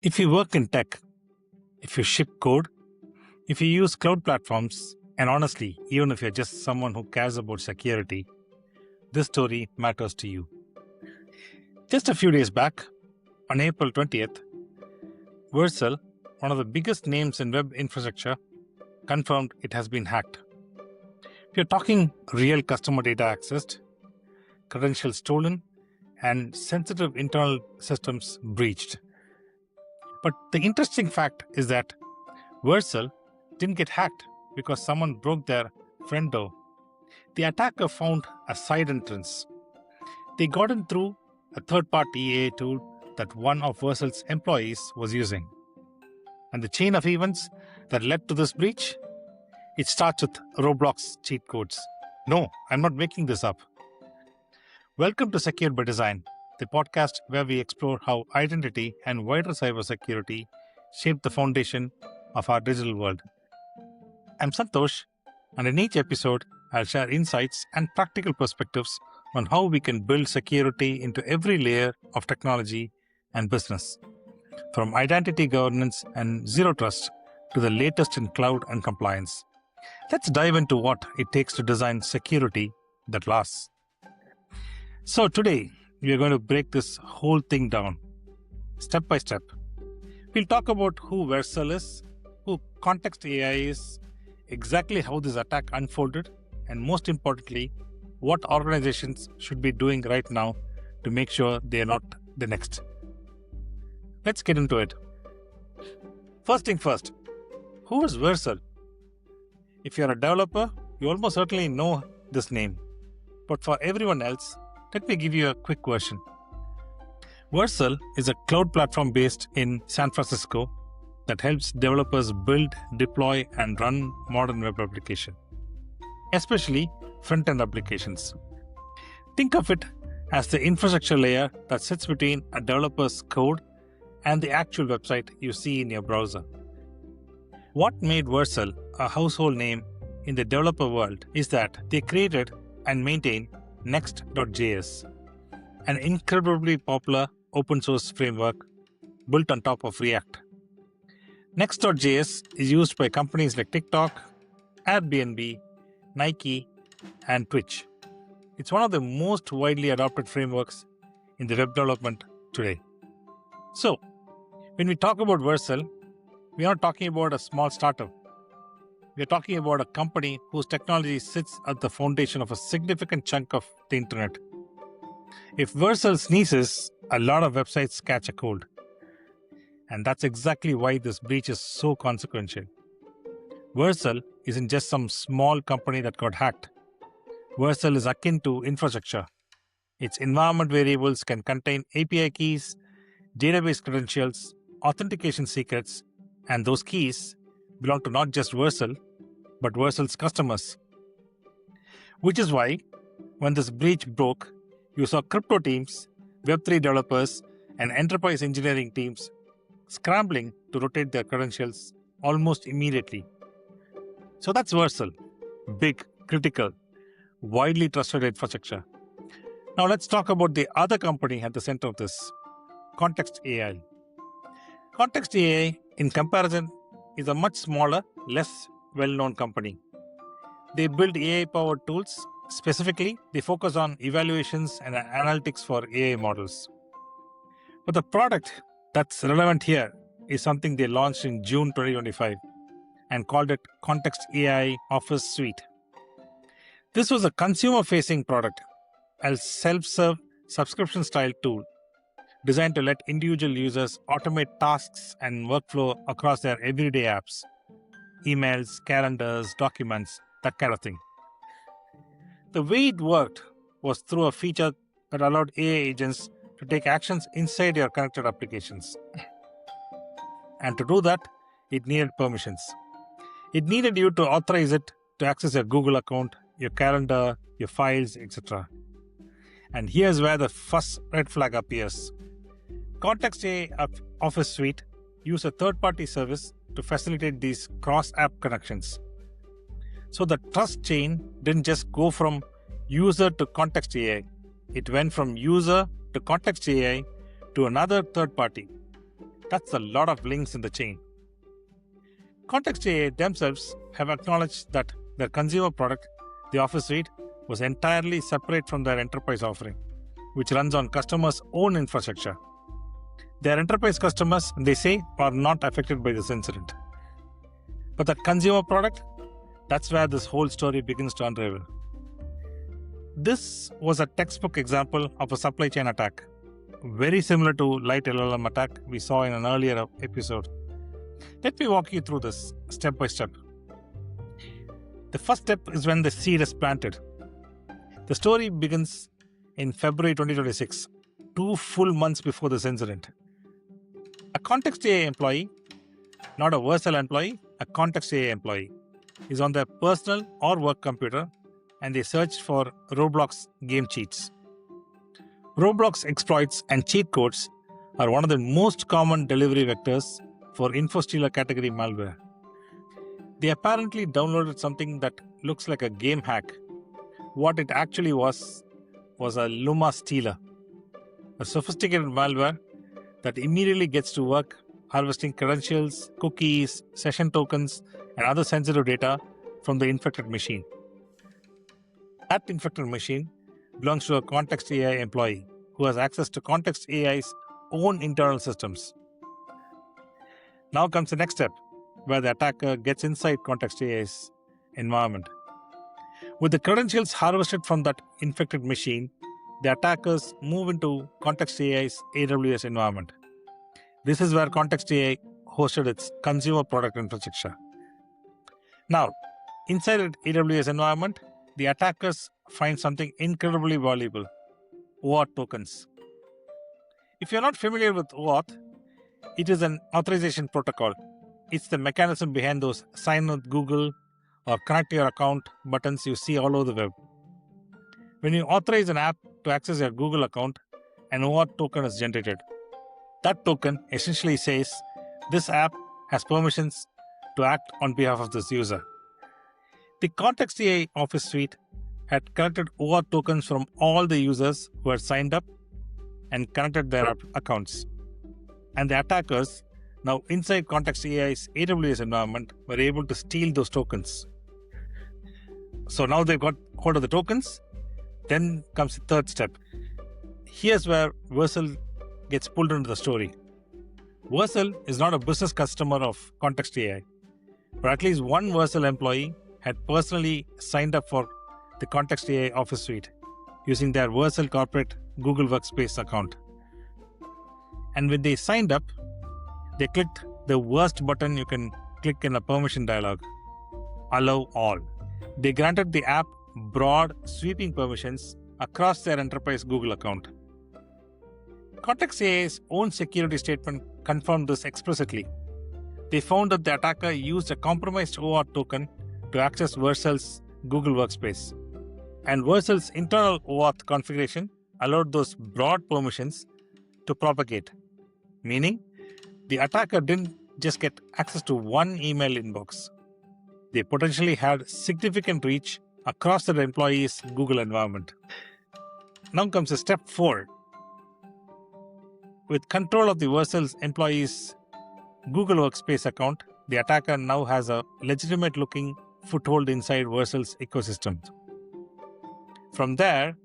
If you work in tech, if you ship code, if you use cloud platforms, and honestly, even if you're just someone who cares about security, this story matters to you. Just a few days back, on April 20th, Vercel, one of the biggest names in web infrastructure, confirmed it has been hacked. We are talking real customer data accessed, credentials stolen, and sensitive internal systems breached. But the interesting fact is that Vercel didn't get hacked because someone broke their front door. The attacker found a side entrance. They got in through a third-party AA tool that one of Vercel's employees was using. And the chain of events that led to this breach? It starts with Roblox cheat codes. No, I'm not making this up. Welcome to Secure by Design, the podcast where we explore how identity and wider cybersecurity shape the foundation of our digital world. I'm Santosh, and in each episode, I'll share insights and practical perspectives on how we can build security into every layer of technology and business, from identity governance and zero trust to the latest in cloud and compliance. Let's dive into what it takes to design security that lasts. So today, we are going to break this whole thing down, step by step. We'll talk about who Vercel is, who Context AI is, exactly how this attack unfolded, and most importantly, what organizations should be doing right now to make sure they are not the next. Let's get into it. First thing first, who is Vercel? If you're a developer, you almost certainly know this name. But for everyone else, let me give you a quick version. Vercel is a cloud platform based in San Francisco that helps developers build, deploy, and run modern web applications, especially front-end applications. Think of it as the infrastructure layer that sits between a developer's code and the actual website you see in your browser. What made Vercel a household name in the developer world is that they created and maintain Next.js, an incredibly popular open source framework built on top of React. Next.js is used by companies like TikTok, Airbnb, Nike, and Twitch. It's one of the most widely adopted frameworks in the web development today. So, when we talk about Vercel, we are not talking about a small startup. We are talking about a company whose technology sits at the foundation of a significant chunk of the internet. If Vercel sneezes, a lot of websites catch a cold. And that's exactly why this breach is so consequential. Vercel isn't just some small company that got hacked. Vercel is akin to infrastructure. Its environment variables can contain API keys, database credentials, authentication secrets, and those keys belong to not just Vercel, but Vercel's customers. Which is why, when this breach broke, you saw crypto teams, Web3 developers, and enterprise engineering teams scrambling to rotate their credentials almost immediately. So that's Vercel. Big, critical, widely trusted infrastructure. Now let's talk about the other company at the center of this, Context AI. Context AI, in comparison, is a much smaller, less well-known company. They build AI-powered tools. Specifically, they focus on evaluations and analytics for AI models. But the product that's relevant here is something they launched in June 2025 and called it Context AI Office Suite. This was a consumer-facing product, a self-serve subscription-style tool designed to let individual users automate tasks and workflow across their everyday apps, emails, calendars, documents, that kind of thing. The way it worked was through a feature that allowed AI agents to take actions inside your connected applications. And to do that, it needed permissions. It needed you to authorize it to access your Google account, your calendar, your files, etc. And here's where the first red flag appears. Context AI Office Suite uses a third-party service to facilitate these cross-app connections. So the trust chain didn't just go from user to Context AI. It went from user to Context AI to another third party. That's a lot of links in the chain. Context AI themselves have acknowledged that their consumer product, the Office Suite, was entirely separate from their enterprise offering, which runs on customers' own infrastructure. Their enterprise customers, they say, are not affected by this incident. But that consumer product, that's where this whole story begins to unravel. This was a textbook example of a supply chain attack, very similar to light LLM attack we saw in an earlier episode. Let me walk you through this step by step. The first step is when the seed is planted. The story begins in February 2026, 2 full months before this incident. A Context AI employee, not a Vercel employee, a Context AI employee, is on their personal or work computer and they search for Roblox game cheats. Roblox exploits and cheat codes are one of the most common delivery vectors for InfoStealer category malware. They apparently downloaded something that looks like a game hack. What it actually was a Luma stealer, a sophisticated malware that immediately gets to work harvesting credentials, cookies, session tokens, and other sensitive data from the infected machine. That infected machine belongs to a Context AI employee who has access to Context AI's own internal systems. Now comes the next step, where the attacker gets inside Context AI's environment. With the credentials harvested from that infected machine, the attackers move into Context AI's AWS environment. This is where Context AI hosted its consumer product infrastructure. Now, inside the AWS environment, the attackers find something incredibly valuable: OAuth tokens. If you're not familiar with OAuth, it is an authorization protocol. It's the mechanism behind those sign with Google or connect your account buttons you see all over the web. When you authorize an app to access your Google account, an OAuth token is generated. That token essentially says this app has permissions to act on behalf of this user. The Context AI Office Suite had collected OAuth tokens from all the users who had signed up and connected their accounts. And the attackers, now inside Context AI's AWS environment, were able to steal those tokens. So now they've got hold of the tokens. Then comes the third step. Here's where Vercel gets pulled into the story. Vercel is not a business customer of Context AI, but at least one Vercel employee had personally signed up for the Context AI Office Suite using their Vercel corporate Google Workspace account. And when they signed up, they clicked the worst button you can click in a permission dialog: Allow All. They granted the app broad, sweeping permissions across their enterprise Google account. Context AI's own security statement confirmed this explicitly. They found that the attacker used a compromised OAuth token to access Vercel's Google Workspace. And Vercel's internal OAuth configuration allowed those broad permissions to propagate, meaning the attacker didn't just get access to one email inbox. They potentially had significant reach across their employees' Google environment. Now comes step 4. With control of the Vercel's employees' Google Workspace account, the attacker now has a legitimate-looking foothold inside Vercel's ecosystem. From there,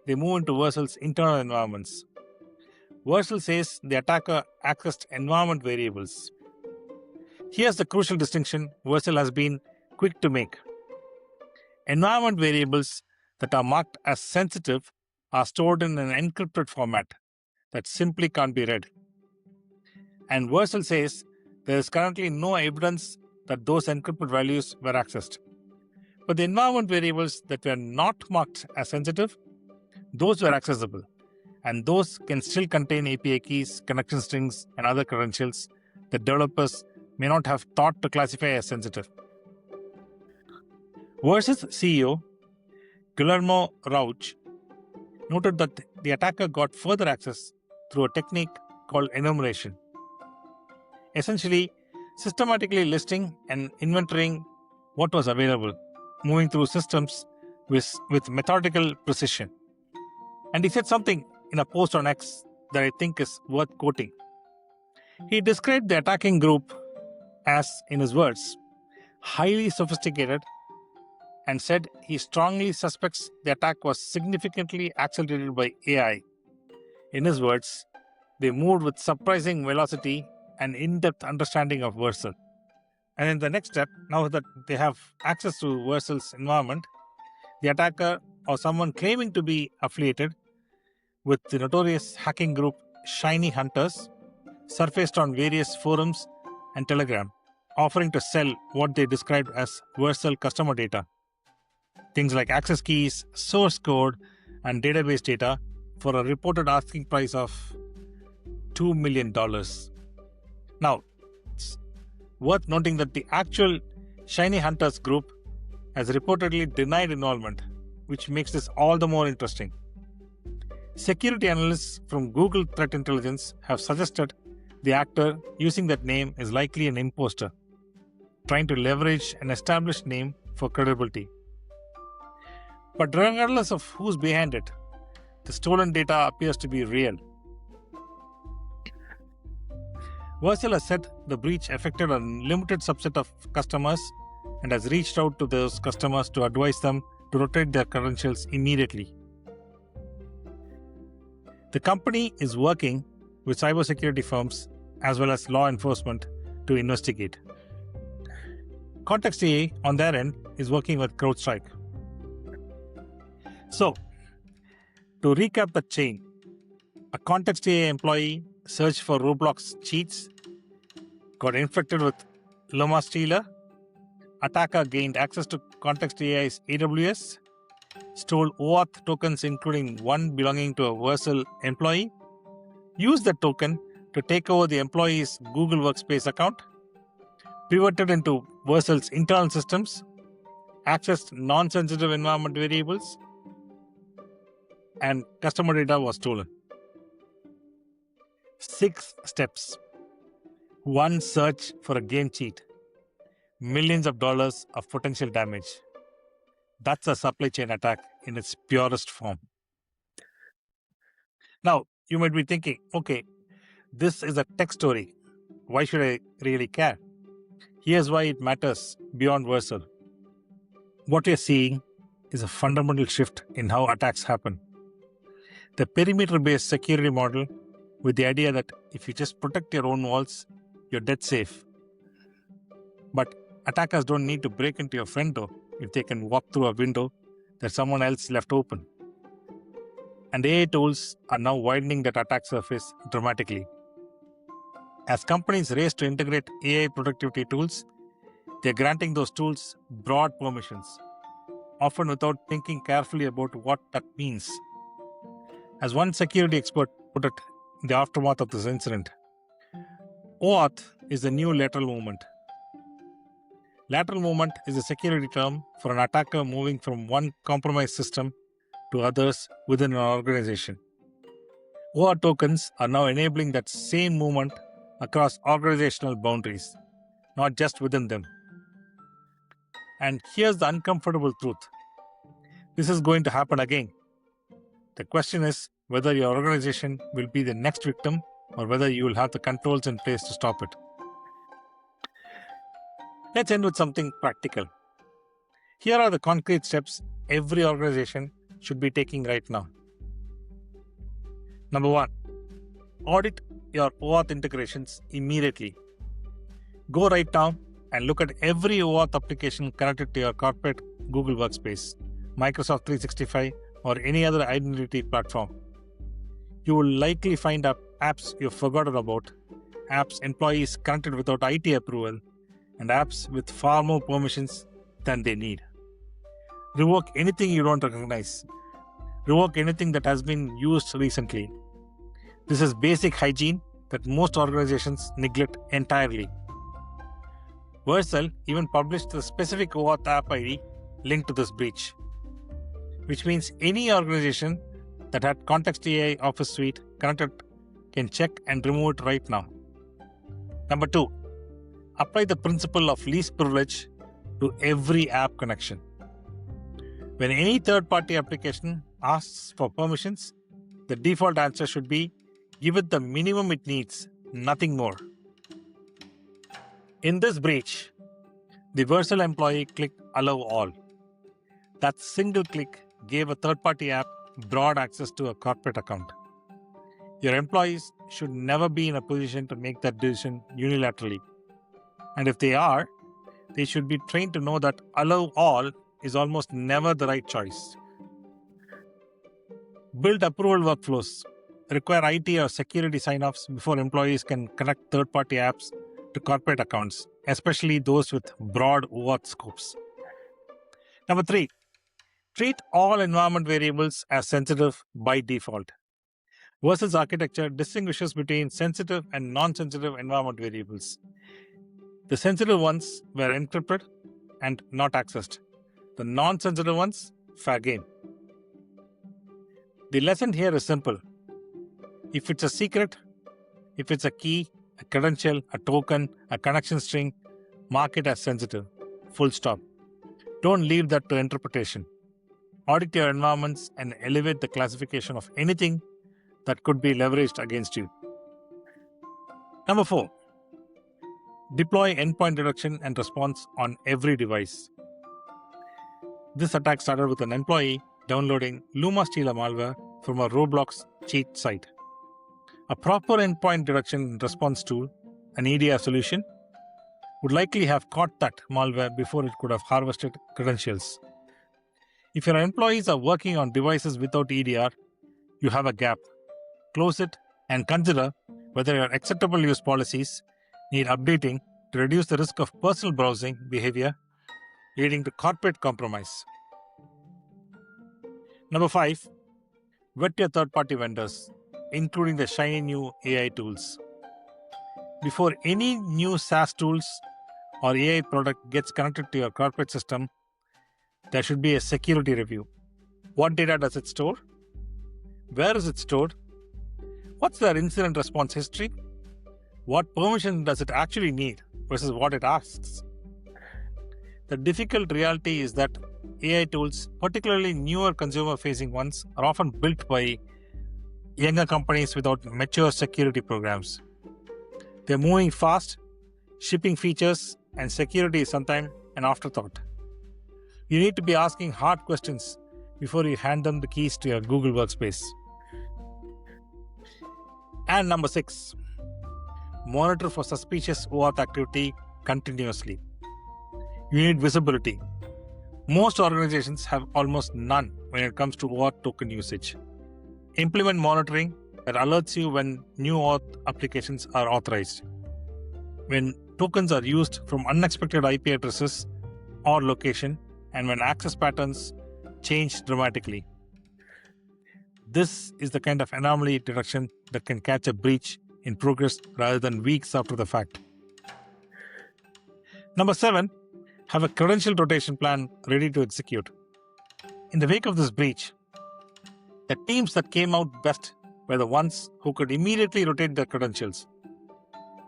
they move into Vercel's internal environments. Vercel says the attacker accessed environment variables. Here's the crucial distinction Vercel has been quick to make. Environment variables that are marked as sensitive are stored in an encrypted format that simply can't be read. And Vercel says there is currently no evidence that those encrypted values were accessed. But the environment variables that were not marked as sensitive, those were accessible. And those can still contain API keys, connection strings, and other credentials that developers may not have thought to classify as sensitive. Vercel's CEO, Guillermo Rauch, noted that the attacker got further access through a technique called enumeration. Essentially, systematically listing and inventorying what was available, moving through systems with methodical precision. And he said something in a post on X that I think is worth quoting. He described the attacking group as, in his words, highly sophisticated, and said he strongly suspects the attack was significantly accelerated by AI. In his words, they moved with surprising velocity and in-depth understanding of Vercel. And in the next step, now that they have access to Vercel's environment, the attacker or someone claiming to be affiliated with the notorious hacking group Shiny Hunters surfaced on various forums and Telegram, offering to sell what they described as Vercel customer data. Things like access keys, source code, and database data for a reported asking price of $2 million. Now, it's worth noting that the actual Shiny Hunters group has reportedly denied involvement, which makes this all the more interesting. Security analysts from Google Threat Intelligence have suggested the actor using that name is likely an imposter, trying to leverage an established name for credibility. But regardless of who's behind it, the stolen data appears to be real. Vercel has said the breach affected a limited subset of customers and has reached out to those customers to advise them to rotate their credentials immediately. The company is working with cybersecurity firms as well as law enforcement to investigate. Context AI, on their end, is working with CrowdStrike. So, to recap the chain, a Context AI employee searched for Roblox cheats, got infected with Loma Stealer, attacker gained access to Context AI's AWS, stole OAuth tokens including one belonging to a Vercel employee, used the token to take over the employee's Google Workspace account, pivoted into Vercel's internal systems, accessed non-sensitive environment variables, and customer data was stolen. 6 steps. 1 search for a game cheat. Millions of dollars of potential damage. That's a supply chain attack in its purest form. Now, you might be thinking, okay, this is a tech story. Why should I really care? Here's why it matters beyond Vercel. What you're seeing is a fundamental shift in how attacks happen. The perimeter-based security model, with the idea that if you just protect your own walls, you're dead safe. But attackers don't need to break into your front door if they can walk through a window that someone else left open. And AI tools are now widening that attack surface dramatically. As companies race to integrate AI productivity tools, they're granting those tools broad permissions, often without thinking carefully about what that means. As one security expert put it in the aftermath of this incident, OAuth is the new lateral movement. Lateral movement is a security term for an attacker moving from one compromised system to others within an organization. OAuth tokens are now enabling that same movement across organizational boundaries, not just within them. And here's the uncomfortable truth. This is going to happen again. The question is whether your organization will be the next victim or whether you will have the controls in place to stop it. Let's end with something practical. Here are the concrete steps every organization should be taking right now. Number 1, audit your OAuth integrations immediately. Go right now and look at every OAuth application connected to your corporate Google Workspace, Microsoft 365, or any other identity platform. You will likely find apps you've forgotten about, apps employees connected without IT approval, and apps with far more permissions than they need. Revoke anything you don't recognize. Revoke anything that has been used recently. This is basic hygiene that most organizations neglect entirely. Vercel even published the specific OAuth app ID linked to this breach, which means any organization that had Context AI Office Suite connected can check and remove it right now. Number 2, apply the principle of least privilege to every app connection. When any third-party application asks for permissions, the default answer should be give it the minimum it needs, nothing more. In this breach, the Vercel employee clicked Allow All. That single click gave a third-party app broad access to a corporate account. Your employees should never be in a position to make that decision unilaterally. And if they are, they should be trained to know that Allow All is almost never the right choice. Build approval workflows. Require IT or security sign-offs before employees can connect third-party apps to corporate accounts, especially those with broad OAuth scopes. Number 3, treat all environment variables as sensitive by default. Vercel's architecture distinguishes between sensitive and non-sensitive environment variables. The sensitive ones were encrypted and not accessed. The non-sensitive ones, fair game. The lesson here is simple. If it's a secret, if it's a key, a credential, a token, a connection string, mark it as sensitive. Full stop. Don't leave that to interpretation. Audit your environments and elevate the classification of anything that could be leveraged against you. Number 4, deploy endpoint detection and response on every device. This attack started with an employee downloading LumaStealer malware from a Roblox cheat site. A proper endpoint detection and response tool, an EDR solution, would likely have caught that malware before it could have harvested credentials. If your employees are working on devices without EDR, you have a gap. Close it and consider whether your acceptable use policies need updating to reduce the risk of personal browsing behavior leading to corporate compromise. Number 5, vet your third-party vendors, including the shiny new AI tools. Before any new SaaS tools or AI product gets connected to your corporate system, there should be a security review. What data does it store? Where is it stored? What's their incident response history? What permission does it actually need versus what it asks? The difficult reality is that AI tools, particularly newer consumer-facing ones, are often built by younger companies without mature security programs. They're moving fast, shipping features, and security is sometimes an afterthought. You need to be asking hard questions before you hand them the keys to your Google Workspace. And number 6, monitor for suspicious OAuth activity continuously. You need visibility. Most organizations have almost none when it comes to OAuth token usage. Implement monitoring that alerts you when new OAuth applications are authorized, when tokens are used from unexpected IP addresses or location, and when access patterns change dramatically. This is the kind of anomaly detection that can catch a breach in progress rather than weeks after the fact. Number 7, have a credential rotation plan ready to execute. In the wake of this breach, the teams that came out best were the ones who could immediately rotate their credentials.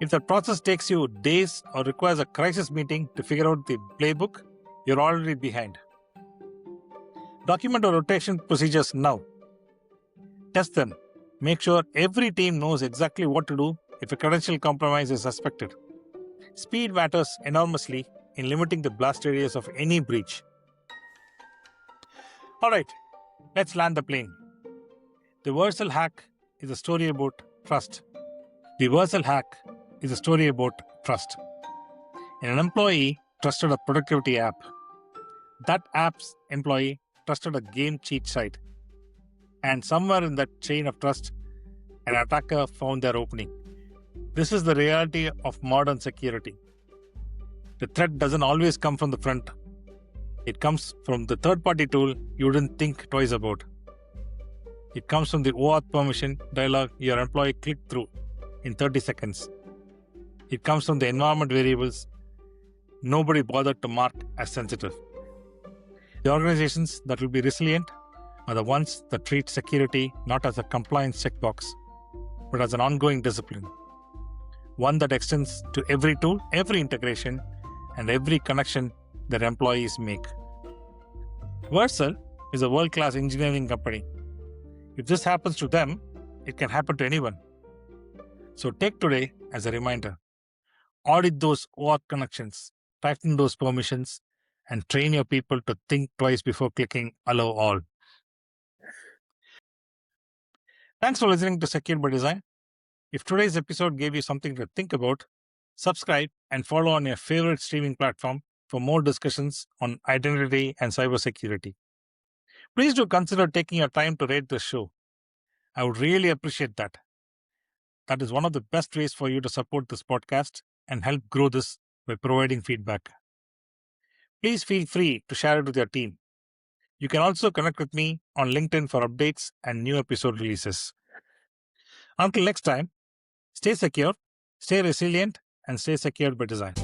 If the process takes you days or requires a crisis meeting to figure out the playbook, you're already behind. Document your rotation procedures now. Test them. Make sure every team knows exactly what to do if a credential compromise is suspected. Speed matters enormously in limiting the blast radius of any breach. Alright, let's land the plane. The Vercel hack is a story about trust. The Vercel hack is a story about trust. An employee trusted a productivity app. That app's employee trusted a game cheat site. And somewhere in that chain of trust, an attacker found their opening. This is the reality of modern security. The threat doesn't always come from the front. It comes from the third-party tool you didn't think twice about. It comes from the OAuth permission dialog your employee clicked through in 30 seconds. It comes from the environment variables nobody bothered to mark as sensitive. The organizations that will be resilient are the ones that treat security not as a compliance checkbox, but as an ongoing discipline. One that extends to every tool, every integration, and every connection that employees make. Vercel is a world-class engineering company. If this happens to them, it can happen to anyone. So take today as a reminder. Audit those OAuth connections, tighten those permissions, and train your people to think twice before clicking Allow All. Thanks for listening to Secure by Design. If today's episode gave you something to think about, subscribe and follow on your favorite streaming platform for more discussions on identity and cybersecurity. Please do consider taking your time to rate this show. I would really appreciate that. That is one of the best ways for you to support this podcast and help grow this by providing feedback. Please feel free to share it with your team. You can also connect with me on LinkedIn for updates and new episode releases. Until next time, stay secure, stay resilient, and stay secured by design.